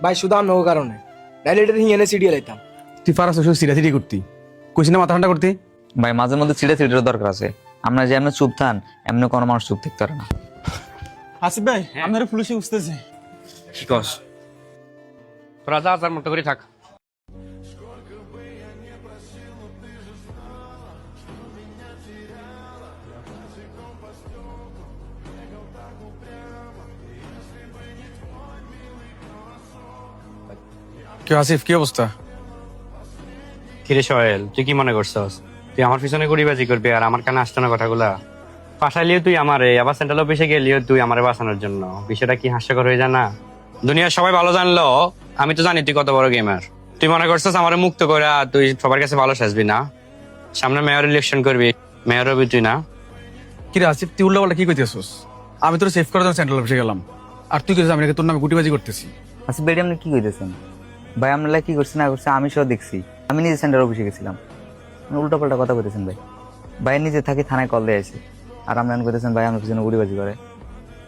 ভাই শুধু আর নৌ কারণে নাইলে এটা হিঙেনে সিডিয়ে লাইতাম। তুই পারাস শুধু সিরিয়াসিটি করতি, কইছি না মাথা ঠান্ডা করতে। ভাই মাঝে মধ্যে ছিঁড়ে ছিঁড়ে দরকার আছে। আমরা যে এমনি চুপ থান, এমনি কোনো মানুষ চুপ থাকতে পারে না। আসিফ ভাই আপনার পুলিশে বুঝতেছে। কি কস? তোরা যা যার মতো করে থাক। কি আসিফ, কি অবস্থা? কিরে সোহেল, তুই কি মনে করছস তুই আমার পিছনে গুড়িবাজি করবি আর আমার কানে আসতো না কথাগুলা? পাঠাইলিও তুই আমারে, আবার সেন্ট্রাল অফিসে গেলিও তুই আমারে বাঁচানোর জন্য। বিষয়টা কি হাস্যকর হয়ে যায় না? দুনিয়ার সবাই ভালো জানলো, আমি তো জানি তুই কত বড় গেমার। তুই মনে করছস আমারে মুক্ত করে তুই সবার কাছে ভালো সাজবি না? সামনে মেয়র ইলেকশন করবি, মেয়র হবি তুই না? কি রে আসিফ, তুই উল্টা পাল্টা কি কইতেছস? আমি তোর সেভ করার জন্য সেন্ট্রাল অফিসে গেলাম, আর তুই কইছিস আমি নাকি তোর নামে গুটিবাজি করতেছি। আচ্ছা বেডি আপনি কি কইতেছেন? ভাই আমরা কি করছি না করছি আমি সব দেখছি। আমি নিজে সেন্টার অফিসে গেছিলাম। উল্টা পাল্টা কথা কইতেছেন ভাই। ভাই নিজে থাকি থানায় কল দিয়ে আসি, আর আপনি কইতেছেন ভাই আমার পিছনে গুড়িবাজি করে।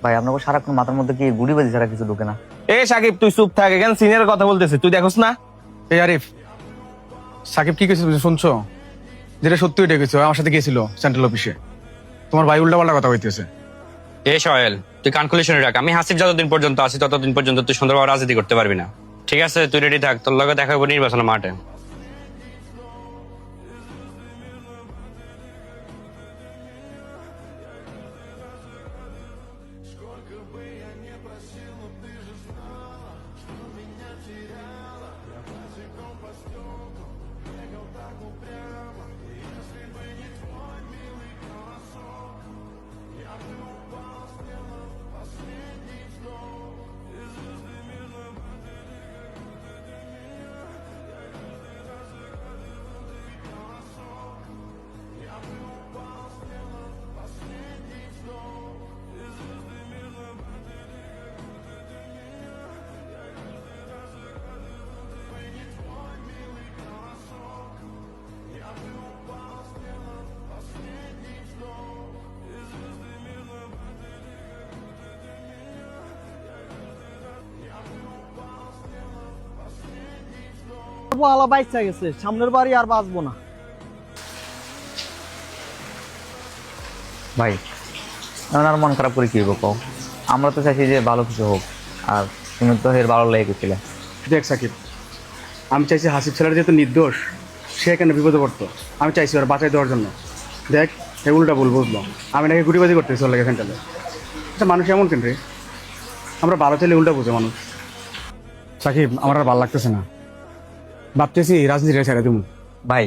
ভাই আপনাকে সারাক্ষণ মাথার মধ্যে কি গুড়িবাজি ছাড়া কিছু ঢুকে না? এ সাকিব তুই চুপ থাক, এখানে সিনিয়র কথা বলতেছে, তুই দেখোস না? এই আরিফ, সাকিব কি কইছিস শুনছো? যেটা সত্যি ওইটা কইছো, আমার সাথে গেছিল সেন্ট্রাল অফিসে। তোমার ভাই উল্টা পাল্টা কথা কইতেছে। এ সোহেল, তুই কান খুলে শুনে রাখ, আমি হাসিব যতদিন পর্যন্ত আছি ততদিন পর্যন্ত তুই সুন্দরভাবে রাজনীতি করতে পারবি না। ঠিক আছে, তুই রেডি থাক, তোর লগে দেখা হবো নির্বাচন মাঠে। আলা বাইচা গেছে, সামনের বাড়ি আর বাঁচবো না। ভাই এখন আর মন খারাপ করে কি হইব কও? আমরা তো চাইছি যে ভালো কিছু হোক, আর তুমি তো এর ভালো লেগে গেছিলে। দেখ সাকিব, আমি চাইছি হাসিব ছেলের যেহেতু নির্দোষ, সে কেন বিপদে পড়তো, আমি চাইছি ওর বাঁচাই দেওয়ার জন্য। দেখ এ উল্টা ভুল বুঝলো, আমি নাকি গুটিবাজি করতেছি ওর লাগে সেন্ট্রালে। আচ্ছা মানুষ এমন কেন রে? আমরা ভালো চাইলে উল্টা বুঝে মানুষ। সাকিব আমার আর ভালো লাগতেছে না, ভাবতেছি রাজনীতিটা ছেড়ে দেবো। ভাই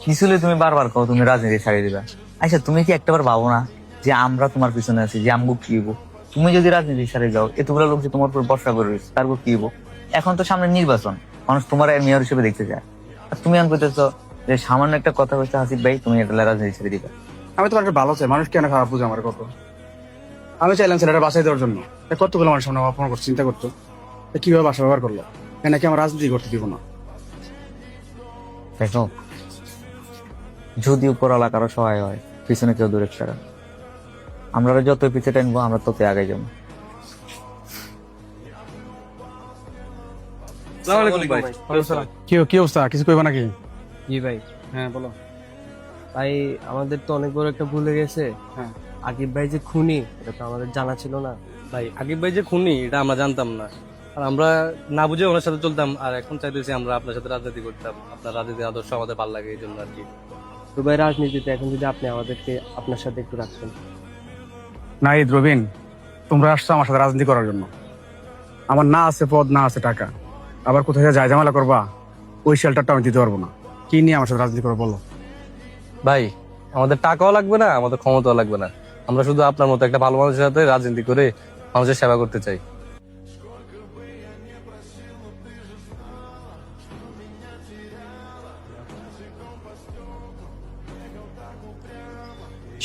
কিসুলে তুমি বারবার কও তুমি রাজনীতি ছাড়িয়ে দিবা। আচ্ছা তুমি কি একটাবার ভাবো না যে আমরা তোমার পিছনে আছি, যে আমগো কি হইব? তুমি যদি রাজনীতি ছাড়িয়ে যাও, এতগুলো লোক যে তোমার উপর ভরসা করে রয়েছে, তারপর কি হইব? এখন তো সামনে নির্বাচন, মানুষ তোমার মেয়র হিসেবে দেখতে চায়, আর তুমি আমি কইতেছো যে সামান্য একটা কথা হচ্ছে হাসিফ ভাই তুমি এটা রাজনীতি ছেড়ে দিবা। আমি তোমার একটা ভালো চাই, মানুষ কেন খারাপ বুঝে আমার কত? আমি চাইলাম ছেলেটা বাঁচাই দেওয়ার জন্য, কতগুলো মানুষ সামনে অপমান করছে, চিন্তা করতো কিভাবে বাসা ব্যবহার করলো, নাকি আমার রাজনীতি করতে দিব না। দেখো যদি উপরওয়ালা কারো সহায় হয়, পিছনে কেউ দূরে ছাড়া, আমরা যত পিছিয়ে টানবো আমরা ততই আগে যাবো। কি অবস্থা, কিছু কইবা নাকি? জি ভাই। হ্যাঁ বলো। ভাই আমাদের তো অনেক বড় একটা ভুলে গেছে। হ্যাঁ। আকিব ভাই যে খুনি, এটা তো আমাদের জানা ছিল না। ভাই আকিব ভাই যে খুনি এটা আমরা জানতাম না, আর আমরা না বুঝে ওনার সাথে চলতাম। আর এখন চাইতেছি আমরা আপনার সাথে রাজনীতি করতাম, আপনার রাজনীতির আদর্শ আমাদের ভালো লাগে এই জন্য আর কি। তো ভাই রাজনীতিতে এখন যদি আপনি আমাদেরকে আপনার সাথে একটু রাখতেন। নাহিদ, রবিন, তোমরা আসছো আমার সাথে রাজনীতি করার জন্য। আমার না আছে পদ, না আছে টাকা, আবার কোথায় যায় ঝামেলা করবা, ওই শেল্টারটা আমি দিতে পারবো না। কি নিয়ে আমার সাথে রাজনীতি করবো বলো? ভাই আমাদের টাকাও লাগবে না, আমাদের ক্ষমতাও লাগবে না, আমরা শুধু আপনার মতো একটা ভালো মানুষের সাথে রাজনীতি করে মানুষের সেবা করতে চাই।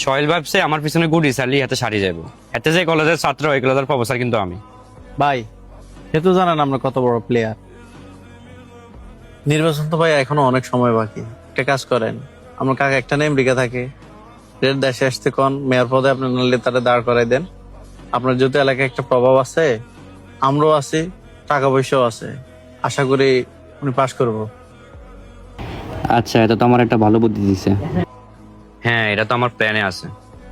সোহেল ভাবছে আমার পিছনে গুড়ি চালি হাতে সারি যাবো, এতে যে কলেজের ছাত্র ওই কলেজের প্রফেসর কিন্তু আমি। ভাই সে তো জানেন আমরা কত বড় প্লেয়ার। নির্বাচন তো ভাই এখনো অনেক সময় বাকি। একটা কাজ করেন, আমার কাকা একটা নেম লিখে থাকে, রেড দেশে আসতে কোন মেয়র পদে আপনার নাহলে তারা দাঁড় করাই দেন। আপনার যেহেতু এলাকায় একটা প্রভাব আছে, আমরাও আছি, টাকা পয়সাও আছে, আশা করি উনি পাশ করবো। আচ্ছা, এটা তো আমার একটা ভালো বুদ্ধি দিছে। হ্যাঁ, এটা তো আমার প্ল্যানে আছে।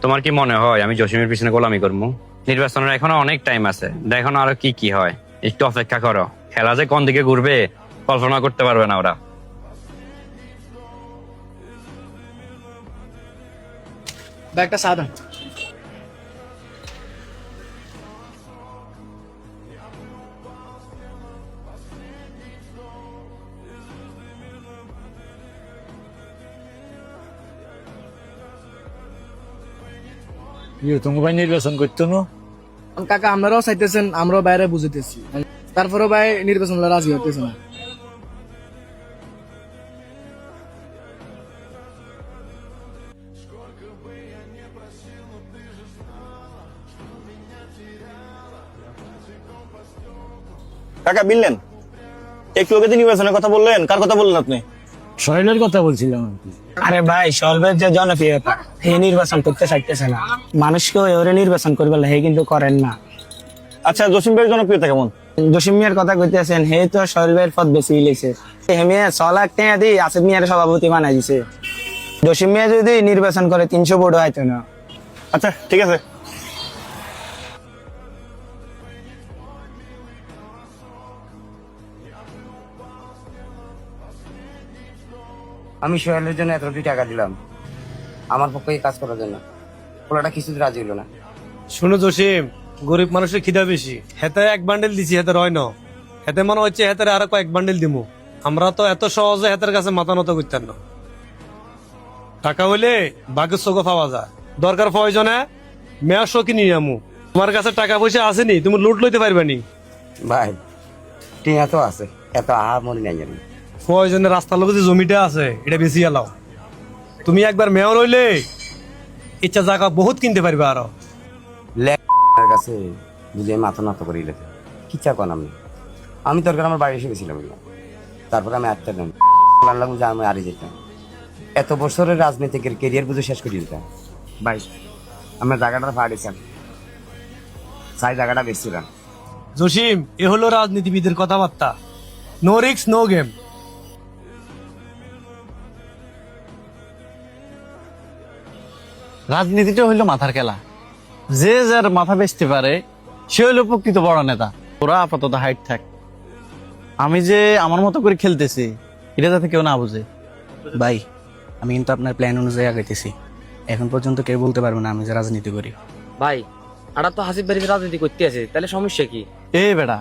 তোমার কি মনে হয় আমি জসিমের পিছনে গোলামি করবো? নির্বাচনের এখনো অনেক টাইম আছে, দেখো না আরো কি কি হয়। একটু অপেক্ষা করো, খেলা যে কোন দিকে ঘুরবে কল্পনা করতে পারবে না ওরা। ভাই একটা চা দেন। তুমি ভাই নির্বাচন করতো না? কাকা আপনারাও চাইতেছেন, আমরাও বাইরে বুঝিতেছি, তারপরেও ভাই নির্বাচন রাজি হতেছে না। কাকা বিললেন একটু আগে যে নির্বাচনের কথা বললেন, কার কথা বললেন আপনি? শরীরের কথা বলছিলাম আর কি। আরে ভাই সর্বের যে জনপ্রিয়তা, হে নির্বাচন করতে চাইতেছে না, মানুষকে ওরে নির্বাচন করবে হে কিন্তু করেন না। আচ্ছা, জসিম ভাইয়ের জনপ্রিয়তা কেমন? জসিম মিয়ার কথা কইতেছেন, হে তো সর্বের পদ বেশি লিখছে। হে মিয়া 6 লাখ টাকা দিয়ে আসিফ মিয়ার সভাপতি বানাই দিছে। জসিম মিয়া যদি নির্বাচন করে 300 ভোট হয়তো না। আচ্ছা ঠিক আছে। আমি সোহেলের জন্য এতটি টাকা দিলাম আমার পক্ষে এই কাজ করার জন্য, পোলাটা কিছুতে রাজি হলো না। শুনো জসিম, গরিব মানুষের খিদা বেশি। হেতে 1 বান্ডেল দিছি, হেতে রয় না। হেতে মনে হচ্ছে হেতে আরো কয়েক বান্ডেল দিমু। আমরা তো এত সহজে হেতের কাছে মাথা নত করতেন না। টাকা হইলে বাঘের চোখে পাওয়া যায়, দরকার প্রয়োজনে মেয়ার শোকি নিয়ে আমু। তোমার কাছে টাকা পয়সা আসেনি, তুমি লুট লইতে পারবে নি। ভাই টিয়া তো আছে, এত আহা মনে নাই জানি। প্রয়োজনে রাস্তার লোক যে জমিটা আছে এটা বেশি এলাও। তুমি একবার মেয়র হইলে ইচ্ছা জায়গা বহুত কিনতে পারবে আরো। তার কাছে বুঝে মাথা নত করে লেখে কি চা কন আমি দরকার আমার বাড়ি এসে গেছিলাম, তারপরে আমি আটটা নেন লাগলো যে আমি আরে যেতাম। এত বছরের রাজনীতিকের কেরিয়ার বুঝে শেষ করে দিতাম। ভাই আমার জায়গাটা ভাড়িয়েছেন, সাই জায়গাটা বেচছিলাম। জসিম, এ হলো রাজনীতিবিদের কথাবার্তা। No risk no game. রাজনীতিটা হইলো মাথার খেলা, যে যার মাথা বেচতে পারে সে হইলো প্রকৃত বড় নেতা। ওরা আপাতত হাইট থাক, আমি যে আমার মতো করে খেলতেছি এটা যাতে কেউ না বুঝে। ভাই আমি কিন্তু আপনার প্ল্যান অনুযায়ী আগাইতেছি, এখন পর্যন্ত কেউ বলতে পারবে না আমি যে রাজনীতি করি। ভাই আড়া তো হাসিফ বাড়িতে রাজনীতি করতে আছে, তাহলে সমস্যা কি? এ বেটা,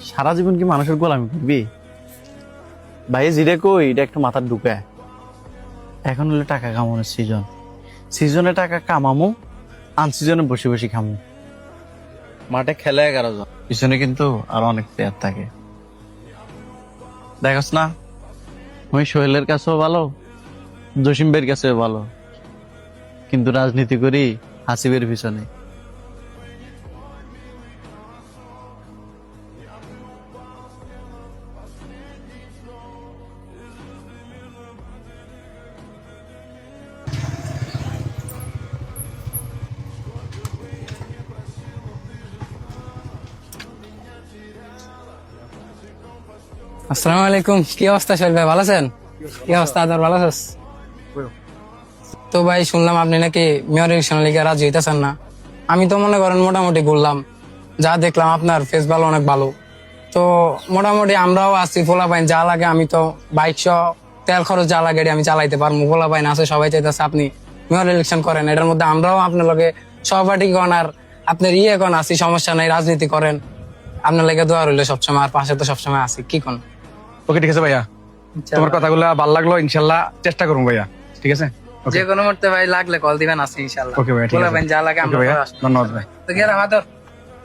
সারা জীবন কি মানুষের গোলামি করবি? ভাই জিরে কই এটা একটু মাথার ঢুকায়। এখন হলো টাকা কামানোর সিজন, সিজনে টাকা কামামো, আনসিজনে বসে বসে খামো। মাঠে খেলে 11 জন, পিছনে কিন্তু আরো অনেক প্লেয়ার থাকে। দেখস না, আমি সোহেলের কাছেও ভালো, জসিম ভাইয়ের কাছেও ভালো, কিন্তু রাজনীতি করি হাসিবের পিছনে। আসসালামু আলাইকুম, কি অবস্থা সোহেল ভাই, ভালো আছেন? কি অবস্থা আদার, ভালো আছিস? তো ভাই শুনলাম আপনি নাকি মেয়র ইলেকশন লিগে রাজি হইতেছেন না। আমি তো মনে করেন মোটামুটি ঘুরলাম, যা দেখলাম আপনার ফেস ভালো, অনেক ভালো। তো মোটামুটি আমরাও আছি, ফোলা পাইন যা লাগে আমি তো বাইক সহ তেল খরচ যা লাগে আমি চালাইতে পারবো। ফোলা পাইন আছে, সবাই চাইতেছে আপনি মেয়র ইলেকশন করেন, এটার মধ্যে আমরাও আপনার লগে সহপাঠী করেন আর আপনার কোন আছি, সমস্যা নাই, রাজনীতি করেন। আপনার লেগে দোয়া রইলো সবসময়, আর পাশে তো সবসময় আছি। কি কোন? ওকে ঠিক আছে ভাইয়া, তোমার কথাগুলো ভালো লাগলো, ইনশাল্লাহ চেষ্টা করবো ভাইয়া। ঠিক আছে, যে কোনো মুহূর্তে ভাই লাগলে কল দিবেন, আছে ইনশাআল্লাহ। ওকে ভাইয়া, ঠিক আছে। যা লাগে আমরা ধন্যবাদ ভাই। তো গেলাম আদর।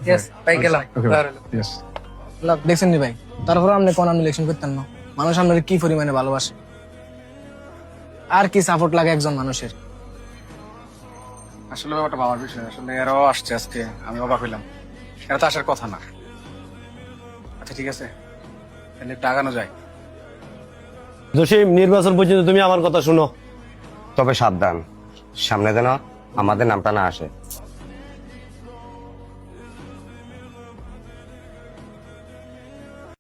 ইয়েস ভাই, গেলাম। Yes. দেখছেন নি ভাই, তারপরে আপনি কোন ইলেকশন করতেন না? মানুষ আপনার কি পরিমাণে ভালোবাসে, আর কি সাপোর্ট লাগে একজন মানুষের। আসলে ব্যাপারটা ভাবার বিষয়, আসলে এরাও আসছে আজকে, আমি অবাক হইলাম, এরা তো আসার কথা না। আচ্ছা ঠিক আছে, তাহলে একটু আগানো যায়। জসিম, নির্বাচন পর্যন্ত তুমি আমার কথা শুনো। তবে সাবধান, সামনে যেন আমাদের নামটা না আসে।